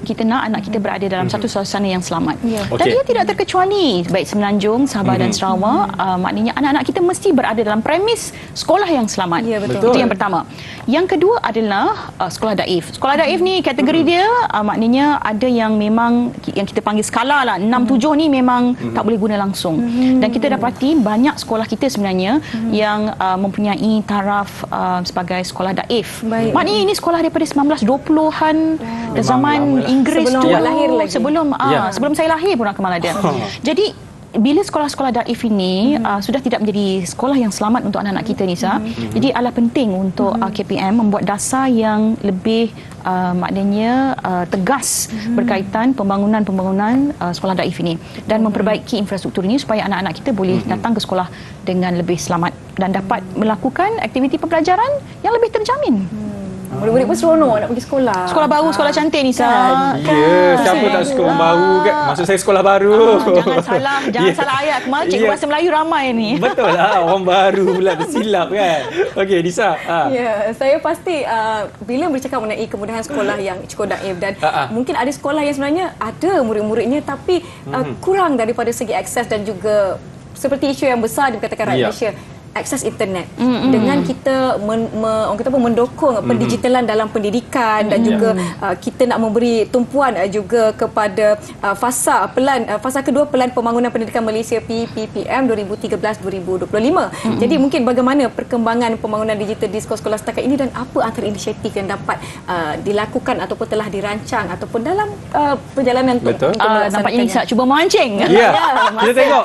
kita nak anak kita berada dalam satu suasana yang selamat. Dan ia tidak terkecuali baik Semenanjung, Sabah dan Sarawak. Maknanya anak-anak kita mesti berada dalam premis sekolah yang selamat. Itu yang pertama. Yang kedua adalah sekolah daif. Sekolah daif ni kategori dia maknanya ada yang memang yang kita panggil skala lah, 6-7 ni memang tak boleh guna langsung. Dan kita dapati banyak sekolah kita sebenarnya yang mempunyai taraf sebagai sekolah daif. Maknanya ini sekolah daripada 1920-an, zaman Inggris tu, lahir lagi. sebelum saya lahir pun Akmal ada. Jadi bila sekolah-sekolah daif ini sudah tidak menjadi sekolah yang selamat untuk anak-anak kita, Nisa. Jadi adalah penting untuk KPM membuat dasar yang lebih maknanya tegas berkaitan pembangunan sekolah daif ini dan memperbaiki infrastruktur ini supaya anak-anak kita boleh datang ke sekolah dengan lebih selamat dan dapat melakukan aktiviti pembelajaran yang lebih terjamin. Murid-murid pun seronok nak pergi sekolah. Sekolah baru, sekolah cantik, Nisa. Ya, siapa tak suka orang baru kan? Maksud saya sekolah baru. Jangan salah ayat. Kemarin cikgu bahasa Melayu ramai ni. Betul lah, orang baru pula tersilap kan. Okey, Nisa. Ya, saya pasti bila bercakap mengenai kemudahan sekolah yang cukup daif dan mungkin ada sekolah yang sebenarnya ada murid-muridnya tapi kurang daripada segi akses dan juga seperti isu yang besar dikatakan rakyat Malaysia, akses internet. Dengan kita orang kata apa, mendokong pendigitalan dalam pendidikan dan juga kita nak memberi tumpuan juga kepada fasa kedua Pelan Pembangunan Pendidikan Malaysia PPPM 2013-2025. Jadi mungkin bagaimana perkembangan pembangunan digital di sekolah-sekolah setakat ini dan apa antara inisiatif yang dapat dilakukan ataupun telah dirancang ataupun dalam perjalanan untuk nampaknya Nisa cuba memancing. Ya, kita tengok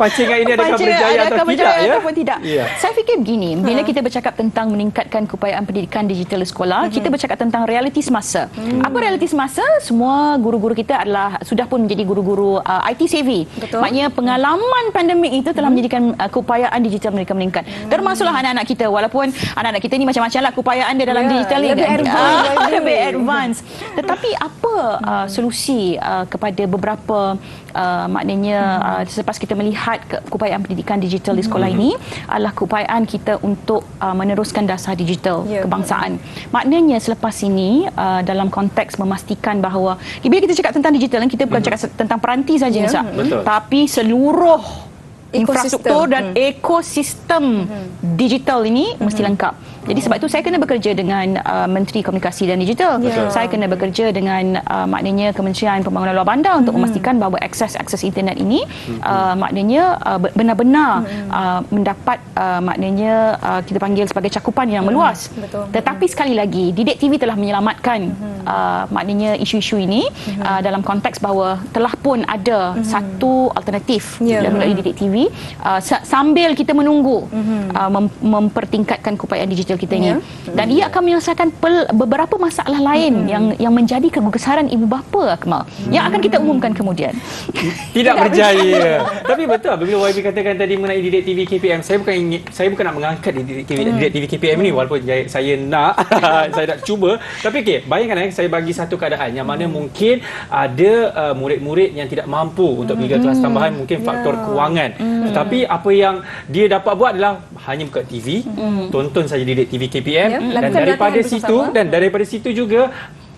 pancingan ini adakah berjaya atau tidak, ataupun tidak. Saya fikir begini, bila kita bercakap tentang meningkatkan keupayaan pendidikan digital di sekolah, kita bercakap tentang realiti semasa. Apa realiti semasa? Semua guru-guru kita sudah pun menjadi guru-guru IT savvy. Betul. Maknanya pengalaman pandemik itu telah menjadikan keupayaan digital mereka meningkat. Termasuklah anak-anak kita, walaupun anak-anak kita ni macam-macam lah keupayaan dia dalam digital ni. Lebih advance. Tetapi apa solusi kepada beberapa maknanya selepas kita melihat keupayaan pendidikan digital di sekolah ini adalah keupayaan kita untuk meneruskan dasar digital kebangsaan. Maknanya selepas ini dalam konteks memastikan bahawa bila kita cakap tentang digital, kita bukan cakap tentang peranti saja, Nisa, tapi seluruh infrastruktur dan ekosistem digital ini mesti lengkap. Jadi sebab itu saya kena bekerja dengan Menteri Komunikasi dan Digital. Saya kena bekerja dengan maknanya Kementerian Pembangunan Luar Bandar untuk memastikan bahawa akses internet ini maknanya benar-benar mendapat maknanya kita panggil sebagai cakupan yang meluas. Tetapi sekali lagi Didik TV telah menyelamatkan maknanya isu-isu ini dalam konteks bahawa telah pun ada satu alternatif melalui Didik TV sambil kita menunggu mempertingkatkan keupayaan digital kita ini. Dan ia akan menyelesaikan beberapa masalah lain yang menjadi kegusaran ibu bapa, Akmal, yang akan kita umumkan kemudian. Tidak berjaya. Tapi betul apabila YB katakan tadi mengenai Didik TV KPM, saya bukan nak mengangkat Didik TV KPM ni, walaupun saya nak saya nak cuba. Tapi okey, bayangkan saya bagi satu keadaan yang mana mungkin ada murid-murid yang tidak mampu untuk pergi ke kelas tambahan, mungkin faktor kewangan. Tetapi apa yang dia dapat buat adalah hanya buka TV, tonton saja Didik TV KPM dan daripada situ juga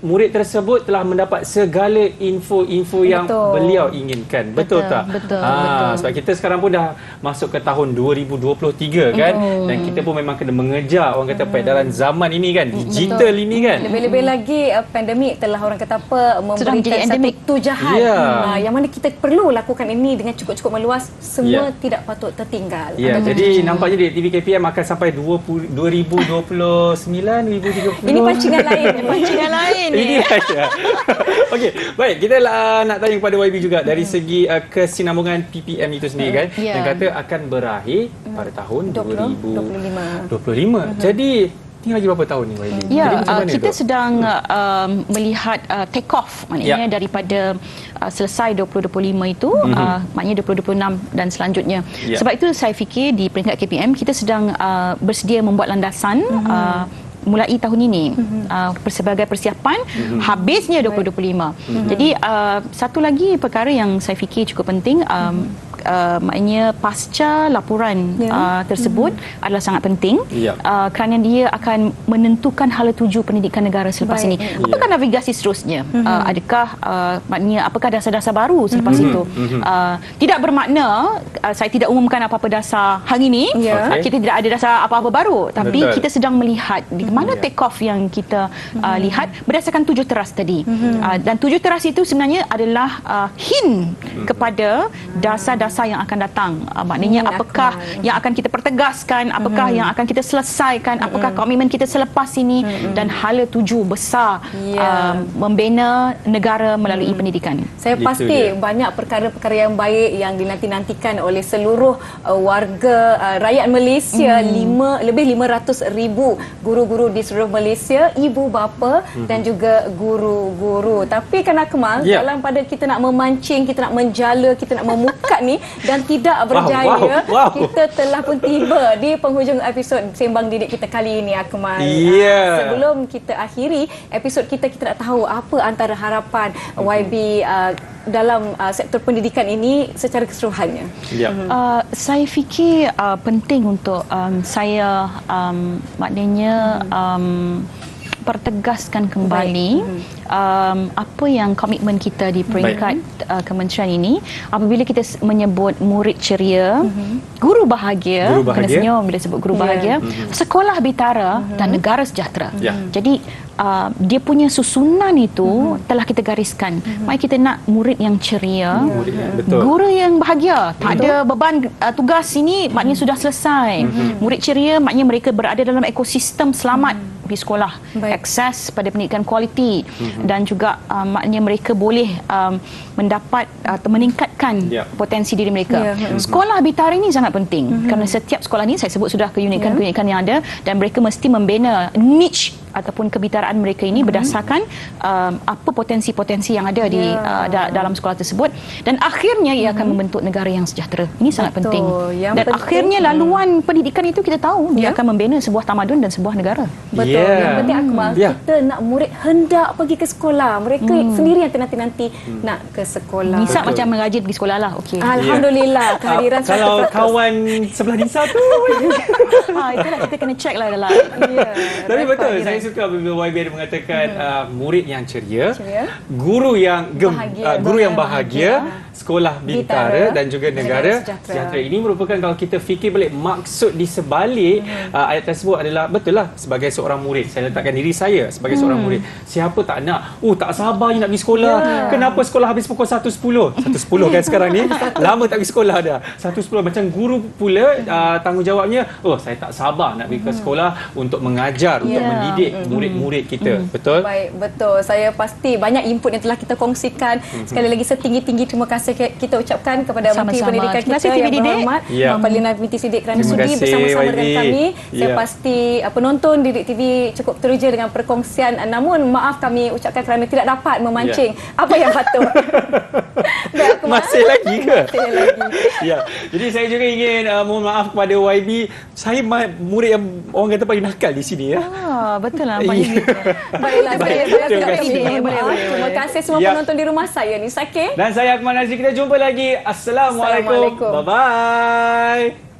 murid tersebut telah mendapat segala info-info yang beliau inginkan. Betul tak? Betul. Sebab kita sekarang pun dah masuk ke tahun 2023 kan, dan kita pun memang kena mengejar orang kata peredaran zaman ini kan, digital ini kan. Lebih-lebih lagi pandemik telah orang kata apa memberikan satu tujahan yang mana kita perlu lakukan ini dengan cukup-cukup meluas, semua tidak patut tertinggal. Jadi nampaknya di TV KPM akan sampai 2029, 2030. Ini pancingan lain. Ini saja. Okey, baik, kita nak tanya kepada YB juga dari segi kesinambungan PPM itu sendiri kan, yang kata akan berakhir pada tahun 2025. Jadi tinggal lagi berapa tahun ni YB? Kita sedang melihat take off, maknanya daripada selesai 2025 itu maknanya 2026 dan selanjutnya. Sebab itu saya fikir di peringkat KPM kita sedang bersedia membuat landasan mulai tahun ini sebagai persiapan habisnya 2025. Jadi satu lagi perkara yang saya fikir cukup penting, maknanya pasca laporan tersebut adalah sangat penting kerana dia akan menentukan hala tuju pendidikan negara selepas ini. Apakah navigasi seterusnya? Adakah maknanya apakah dasar-dasar baru selepas itu? Tidak bermakna saya tidak umumkan apa-apa dasar hari ini, kita tidak ada dasar apa-apa baru, tapi kita sedang melihat di mana take off yang kita lihat berdasarkan 7 teras tadi. Dan 7 teras itu sebenarnya adalah hint kepada dasar-dasar masa yang akan datang. Maknanya apakah yang akan kita pertegaskan, apakah yang akan kita selesaikan, apakah komitmen kita selepas ini, dan hala tuju besar membina negara melalui pendidikan. Saya pasti banyak perkara-perkara yang baik yang dinanti-nantikan oleh seluruh warga rakyat Malaysia. Lebih 500,000 guru-guru di seluruh Malaysia, ibu bapa dan juga guru-guru. Tapi kan Akmal, dalam pada kita nak memancing, kita nak menjala, kita nak memukat ni dan tidak berjaya, kita telah pun tiba di penghujung episod Sembang Didik kita kali ini, Akmal. Sebelum kita akhiri episod kita nak tahu apa antara harapan YB dalam sektor pendidikan ini secara keseluruhannya. Saya fikir penting untuk saya maknanya pertegaskan kembali apa yang komitmen kita di peringkat kementerian ini. Apabila kita menyebut murid ceria, guru bahagia, kena senyum bila sebut guru bahagia, sekolah bintara dan negara sejahtera. Jadi dia punya susunan itu telah kita gariskan. Mari kita nak murid yang ceria, guru yang bahagia, tak ada beban tugas ini, maknanya sudah selesai. Murid ceria maknanya mereka berada dalam ekosistem selamat di sekolah, akses pada pendidikan kualiti, dan juga maknanya mereka boleh mendapat atau meningkatkan potensi diri mereka. Sekolah bintara ini sangat penting kerana setiap sekolah ini saya sebut sudah keunikan-keunikan yang ada, dan mereka mesti membina niche ataupun kebitaraan mereka ini berdasarkan apa potensi-potensi yang ada di dalam sekolah tersebut, dan akhirnya ia akan membentuk negara yang sejahtera. Ini sangat penting. Dan akhirnya laluan pendidikan itu kita tahu dia akan membina sebuah tamadun dan sebuah negara. Yang penting Akmal, kita nak murid hendak pergi ke sekolah. Mereka sendiri yang nanti nak ke sekolah. Nisa macam mengajar pergi sekolah lah. Alhamdulillah, kehadiran 100%. Kalau kawan sebelah Nisa tu itulah kita kena check lah dalam. Tapi betul, saya suka bila YB ada mengatakan murid yang ceria, guru yang bahagia, sekolah bintara dan juga negara sejahtera. Ini merupakan, kalau kita fikir balik, maksud di sebalik ayat tersebut adalah, betul lah, sebagai seorang murid, saya letakkan diri saya sebagai seorang murid, siapa tak nak, tak sabar nak pergi sekolah, kenapa sekolah habis pukul 1.10 kan sekarang ni, lama tak pergi sekolah dah, 1.10. Macam guru pula tanggungjawabnya, saya tak sabar nak pergi ke sekolah untuk mengajar, untuk mendidik murid-murid kita. Betul? Baik, betul. Saya pasti banyak input yang telah kita kongsikan. Sekali lagi setinggi-tinggi terima kasih kita ucapkan kepada Menteri Pendidikan kita yang berhormat Parlimen Binti Siddiq kerana sudi bersama-sama dengan kami. Saya pasti penonton Didik TV cukup teruja dengan perkongsian, namun maaf kami ucapkan kerana tidak dapat memancing apa yang patut. Masih lagi ke? Masih lagi. Jadi saya juga ingin mohon maaf kepada YB, saya murid yang orang kata paling nakal di sini ya. Betul lah. Baiklah, saya terima kasih semua penonton di rumah saya ni. Sakir dan saya Akmal Nazri. Kita jumpa lagi. Assalamualaikum. Bye bye.